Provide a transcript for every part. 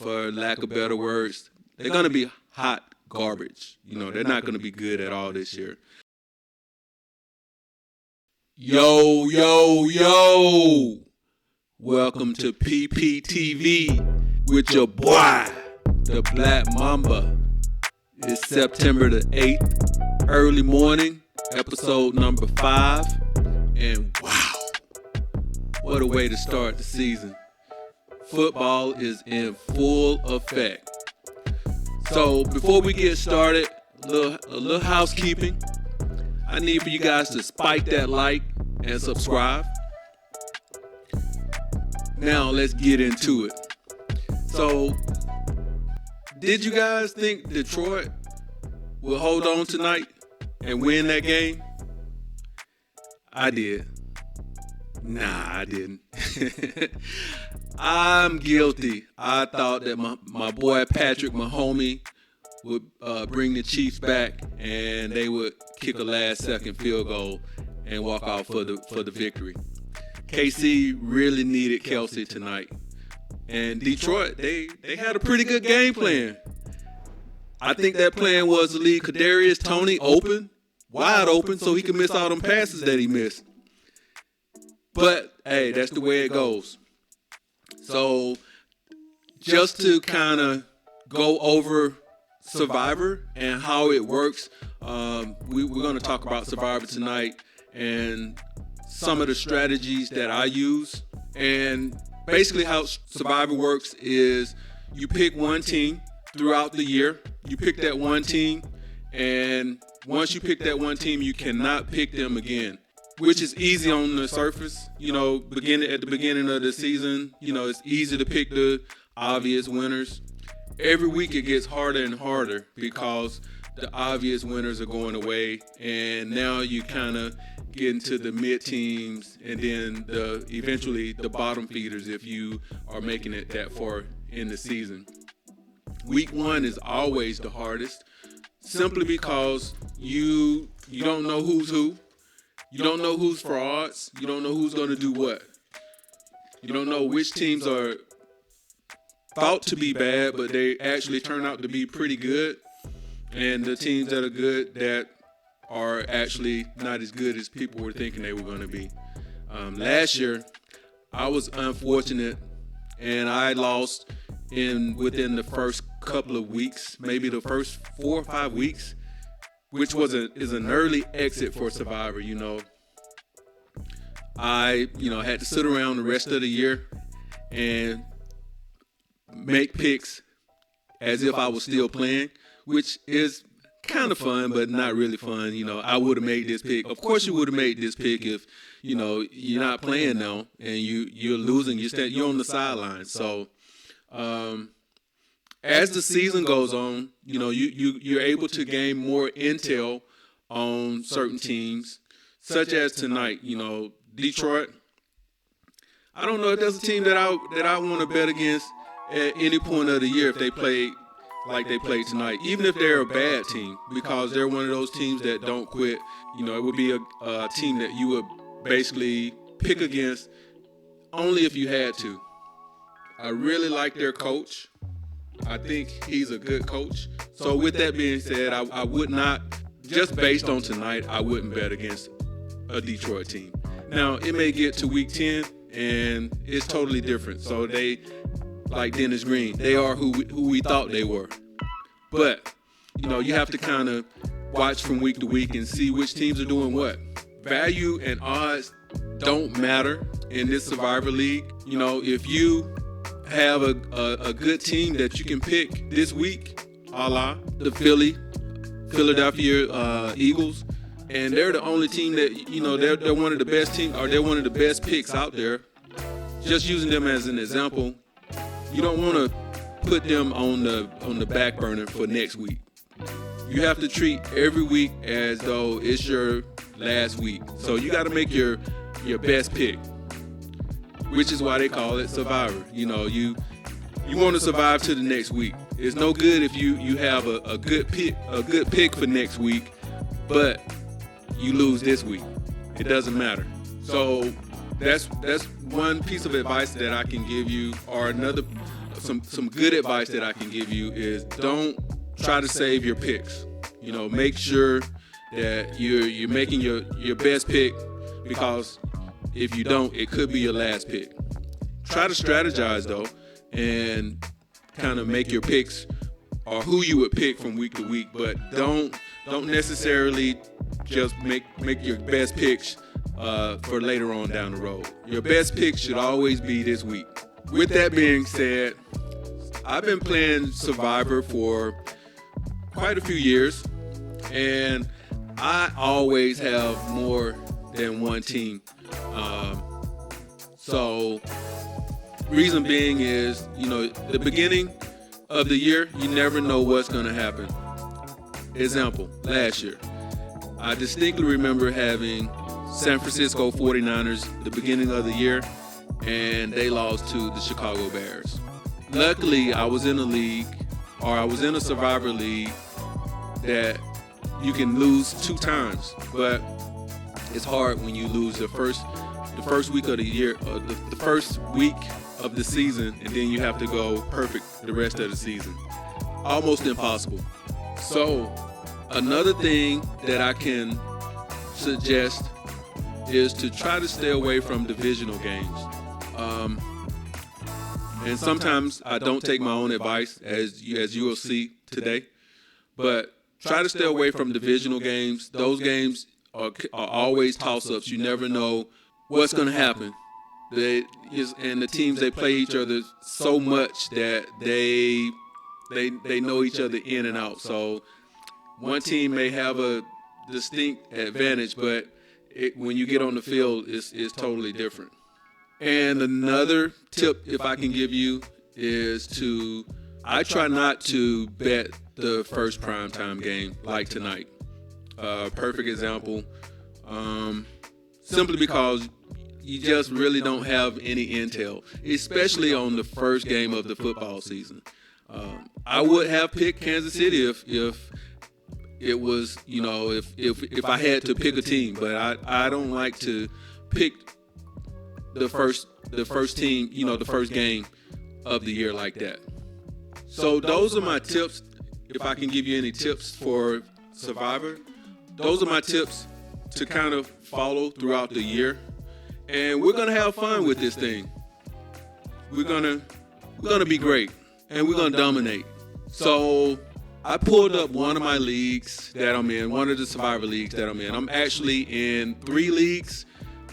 for lack of better words. They're going to be hot garbage. They're not going to be good at all this year. Yo, yo, yo. Welcome to PPTV with your boy, the Black Mamba. It's September the 8th, early morning, episode number 5. And wow, what a way to start the season. Football is in full effect. So before we get started, a little housekeeping. I need for you guys to spike that like and subscribe. Now let's get into it. So, did you guys think Detroit will hold on tonight and win that game? I did. Nah, I didn't. I'm guilty. I thought that my boy Patrick Mahomes would bring the Chiefs back and they would kick a last-second field goal and walk out for the victory. KC really needed Kelsey tonight. And Detroit, they had a pretty good game plan. I think that plan was to leave Kadarius Toney wide open, so he could miss all them passes that he missed. But, hey, that's the way it goes. So, just to kind of go over Survivor and how it works, we're going to talk about Survivor tonight and some of the strategies that I use. And basically how Survivor works is you pick one team throughout the year. You pick that one team, and once you pick that one team, you cannot pick them again, which is easy on the surface. At the beginning of the season, it's easy to pick the obvious winners. Every week it gets harder and harder because the obvious winners are going away, and now you kind of get into the mid teams and then eventually the bottom feeders if you are making it that far in the season. Week 1 is always the hardest, simply because you don't know who's who. You don't know who's frauds. You don't know who's going to do what. You don't know which teams are thought to be bad, but they actually turn out to be pretty good. And the teams that are good that are actually not as good as people were thinking they were going to be. Last year, I was unfortunate, and I lost within the first couple of weeks, maybe the first 4 or 5 weeks, which is an early exit for Survivor. I had to sit around the rest of the year and make picks as if I was still playing, which is kind of fun, but not really fun. I would have made this pick. Of course you would have made this pick if, you're not playing now and you're losing. You're on the sidelines. So, as the season goes on, you're able to gain more intel on certain teams, such as tonight. Detroit. I don't know if there's a team that I want to bet against at any point of the year if they play like they played tonight, even if they're a bad team, because they're one of those teams that don't quit. It would be a team that you would basically pick against only if you had to. I really like their coach. I think he's a good coach. So with that being said, I would not, just based on tonight, I wouldn't bet against a Detroit team. Now, it may get to week 10 and it's totally different. So they, like Dennis Green, they are who we thought they were. But, you have to kind of watch from week to week and see which teams are doing what. Value and odds don't matter in this Survivor League. If you have a good team that you can pick this week, a la the Philadelphia Eagles, and they're the only team that, they're one of the best teams, or they're one of the best picks out there. Just using them as an example, you don't want to put them on the back burner for next week. You have to treat every week as though it's your last week. So you got to make your best pick, which is why they call it Survivor. You want to survive to the next week. It's no good if you have a good pick for next week, but you lose this week. It doesn't matter. So that's one piece of advice that I can give you, or another some good advice that I can give you is don't try to save your picks. Make sure that you're making your best pick, because if you don't, it could be your last pick. Try to strategize though, and kind of make your picks or who you would pick from week to week, but don't necessarily just make your best picks for later on down the road. Your best pick should always be this week. With that being said, I've been playing Survivor for quite a few years, and I always have more than one team. So reason being is, the beginning of the year, you never know what's going to happen. Example, last year, I distinctly remember having San Francisco 49ers the beginning of the year, and they lost to the Chicago Bears. Luckily, I was in a Survivor league that you can lose 2 times, but it's hard when you lose the first week of the year, the first week of the season, and then you have to go perfect the rest of the season. Almost impossible. So another thing that I can suggest is to try to stay away from divisional games. And sometimes I don't take my own advice, as you will see today, but try to stay away from divisional games. Those games are always toss-ups. You never know what's going to happen. And the teams, they play each other so much that they know each other in and out. So one team may have a distinct advantage, but when you get on the field, it's totally different. And another tip, if I can give you, is I try not to bet the first primetime game like tonight. Perfect example. Simply because you just really don't have any intel, especially on the first game of the football season. I would have picked Kansas City if it was, if I had to pick a team, but I don't like to pick the first team, the first game of the year like that. So those are my tips. If I can give you any tips for Survivor, those are my tips to kind of follow throughout the year. And we're gonna have fun with this thing. We're gonna be great, and we're gonna dominate. So I pulled up one of my leagues that I'm in, one of the Survivor leagues that I'm in. I'm actually in 3 leagues.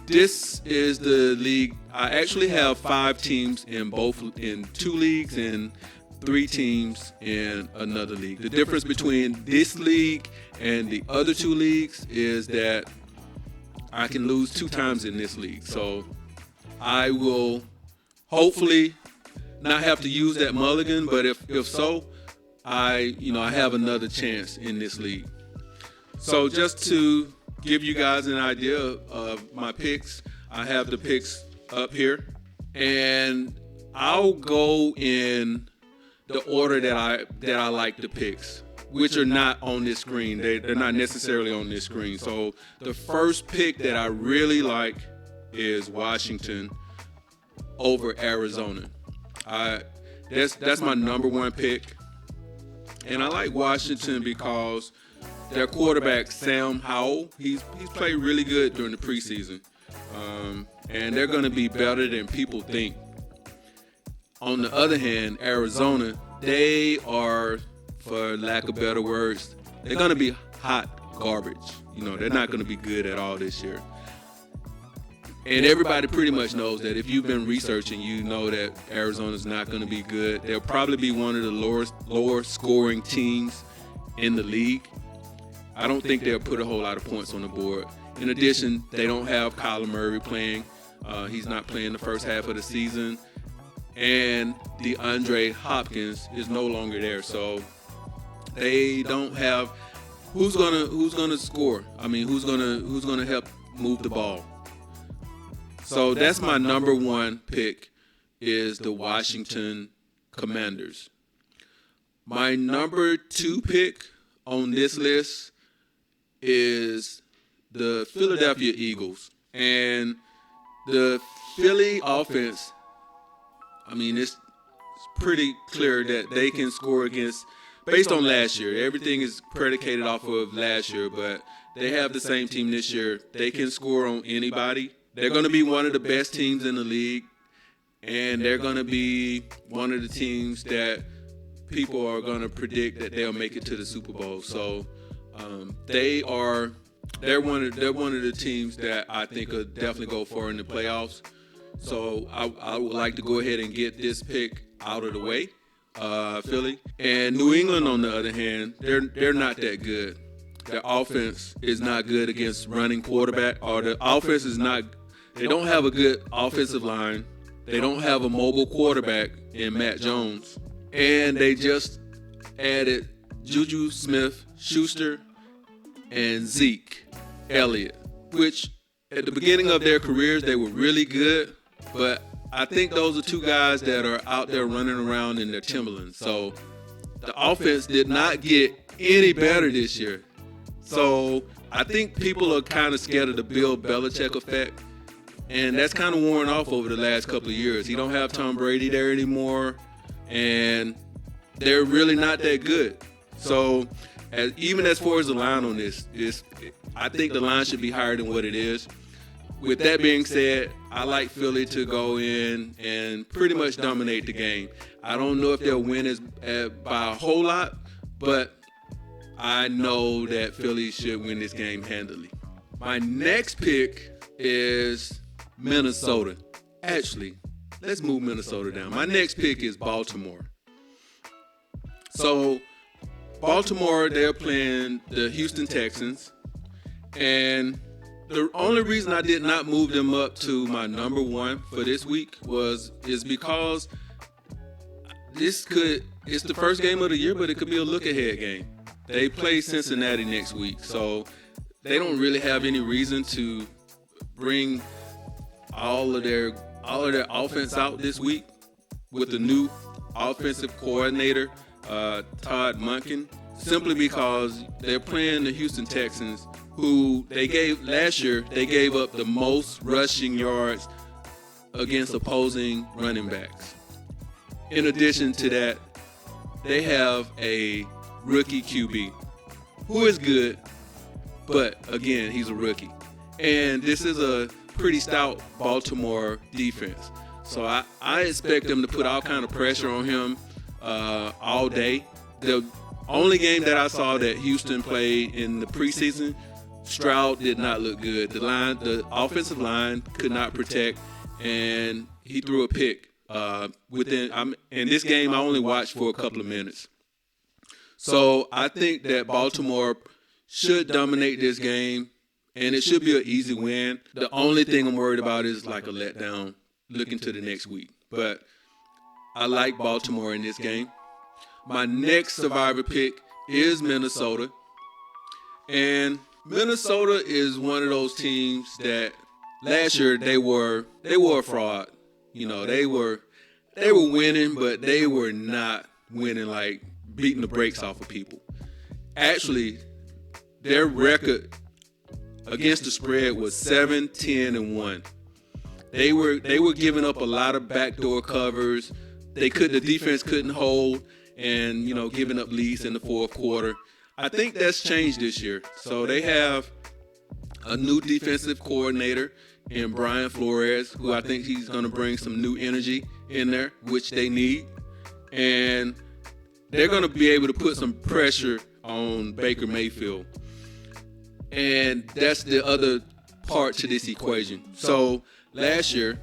This is the league. I actually have 5 teams in 2 leagues and 3 teams in another league. The difference between this league and the other 2 leagues is that I can lose 2 times in this league. So I will hopefully not have to use that mulligan, but if so, I have another chance in this league. So just to give you guys an idea of my picks, I have the picks up here, and I'll go in the order that I like the picks, which are not on this screen. They're not necessarily on this screen. So the first pick that I really like is Washington over Arizona. That's my number 1 pick. And I like Washington because their quarterback, Sam Howell, he's played really good during the preseason. And they're going to be better than people think. On the other hand, Arizona, they are, for lack of better words, they're going to be hot garbage. They're not going to be good at all this year. And everybody pretty much knows that. If you've been researching, you know that Arizona's not going to be good. They'll probably be one of the lower scoring teams in the league. I don't think they'll put a whole lot of points on the board. In addition, they don't have Kyler Murray playing. He's not playing the first half of the season. And DeAndre Hopkins is no longer there. So they don't have who's gonna score. I mean, who's gonna help move the ball. So that's my number 1 pick, is the Washington Commanders. My number 2 pick on this list is the Philadelphia Eagles. And the Philly offense, I mean, it's pretty clear that they can score against, based on last year. Everything is predicated off of last year, but they have the same team this year. They can score on anybody. They're going to be one of the best teams in the league, and they're going to be one of the teams that people are going to predict that they'll make it to the Super Bowl. So they're one of the teams that I think will definitely go far in the playoffs. So I would like to go ahead and get this pick out of the way, Philly. And New England, on the other hand, they're not that good. Their offense is not good against running quarterback, or the offense is not. They don't have a good offensive line. They don't have a mobile quarterback in Matt Jones, and they just added Juju Smith-Schuster and Zeke Elliott, which at the beginning of their careers they were really good, but I think those are two guys that are out there running around in their Timberlands. So the offense did not get any better this year. So I think people are kind of scared of the Bill Belichick effect, and that's kind of worn off over the last couple of years. You don't have Tom Brady there anymore, and they're really not that good. So even as far as the line on this, I think the line should be higher than what it is. With that being said, I like Philly to go in and pretty much dominate the game. I don't know if they'll win by a whole lot, but I know that Philly should win this game handily. My next pick is Minnesota. Actually, let's move Minnesota down. My next pick is Baltimore. So, Baltimore, they're playing the Houston Texans. And the only reason I did not move them up to my number one for this week is because it's the first game of the year, but it could be a look-ahead game. They play Cincinnati next week, so they don't really have any reason to bring all of their offense out this week with the new offensive coordinator, Todd Monken, simply because they're playing the Houston Texans, who last year they gave up the most rushing yards against opposing running backs. In addition to that, they have a rookie QB who is good, but again, he's a rookie. And this is a pretty stout Baltimore defense. So I expect them to put all kind of pressure on him all day. The only game that I saw that Houston played in the preseason, Stroud did not look good. The offensive line could not protect, and he threw a pick. In this game, I only watched for a couple of minutes. So I think that Baltimore should dominate this game, and it should be an easy win. The only thing I'm worried about is like a letdown looking to the next week. But I like Baltimore in this game. My next survivor pick is Minnesota. And Minnesota is one of those teams that last year they were a fraud. You know, they were winning, but they were not winning like beating the brakes off of people. Actually, their record against the spread was 7-10-1. They were giving up a lot of backdoor covers. The defense couldn't hold, and giving up leads in the fourth quarter. I think that's changed this year. So they have a new defensive coordinator in Brian Flores, who I think he's going to bring some new energy in there, which they need. And they're going to be able to put some pressure on Baker Mayfield. And that's the other part to this equation. So last year,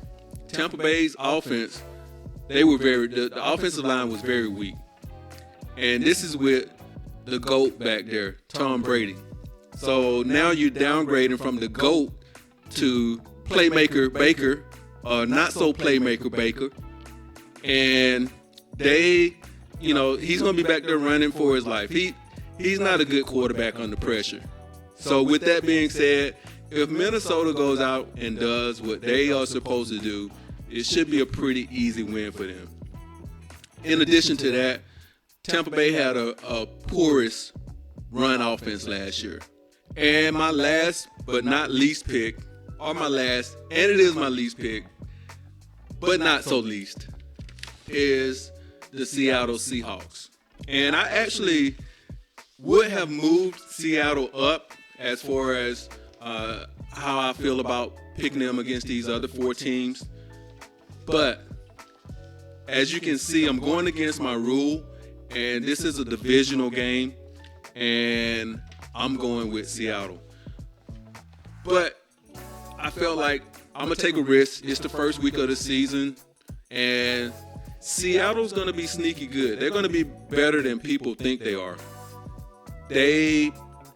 Tampa Bay's offense, the offensive line was very weak. And this is with the GOAT back there, Tom Brady. So now you're downgrading from the GOAT to Playmaker Baker, or not so Playmaker Baker. And he's going to be back there running for his life. He's not a good quarterback under pressure. So with that being said, if Minnesota goes out and does what they are supposed to do, it should be a pretty easy win for them. In addition to that, Tampa Bay had a poorest run offense last year. And my last but not least pick, or my last, and it is my least pick, but not so least, is the Seattle Seahawks. And I actually would have moved Seattle up as far as how I feel about picking them against these other 4 teams. But as you can see, I'm going against my rule, and this is a divisional game, and I'm going with Seattle. But I felt like I'm going to take a risk. It's the first week of the season, and Seattle's going to be sneaky good. They're going to be better than people think they are. They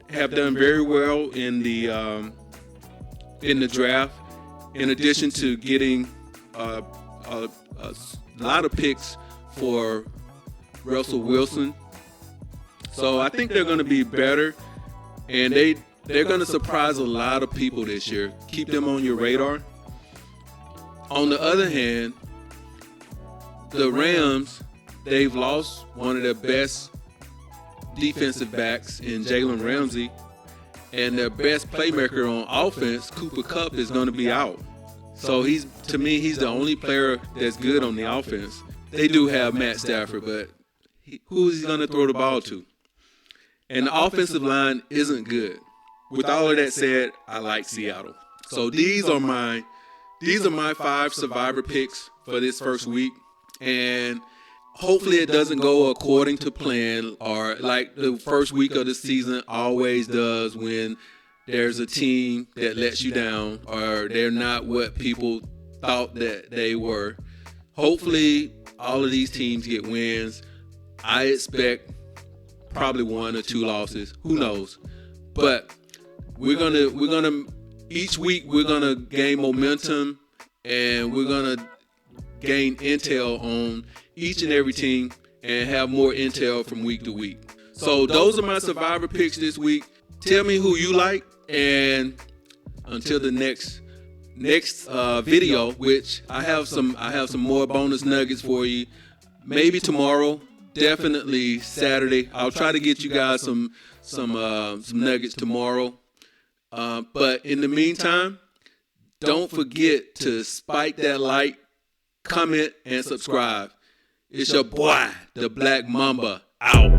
have done very well in the draft, in addition to getting a lot of picks for Russell Wilson. So I think they're going to be better, and they're going to surprise a lot of people this year. Keep them on your radar. On the other hand, the Rams, they've lost one of their best defensive backs in Jalen Ramsey, and their best playmaker on offense, Cooper Kupp, is going to be out. So to me, he's the only player that's good on the offense. They do have Matt Stafford, but who is he going to throw the ball to? And the offensive line isn't good. With all of that said, I like Seattle. So these are my 5 survivor picks for this first week. And hopefully it doesn't go according to plan, or like the first week of the season always does when there's a team that lets you down or they're not what people thought that they were. Hopefully all of these teams get wins. I expect probably 1 or 2 losses. Who knows? But we're gonna each week we're gonna gain momentum, and we're gonna gain intel on each and every team and have more intel from week to week. So those are my survivor picks this week. Tell me who you like, and until the next video, which I have some more bonus nuggets for you. Maybe tomorrow, definitely Saturday. I'll try to get you guys some nuggets tomorrow. But in the meantime, don't forget to spike that like, comment, and subscribe. It's your boy, the Black Mamba, out.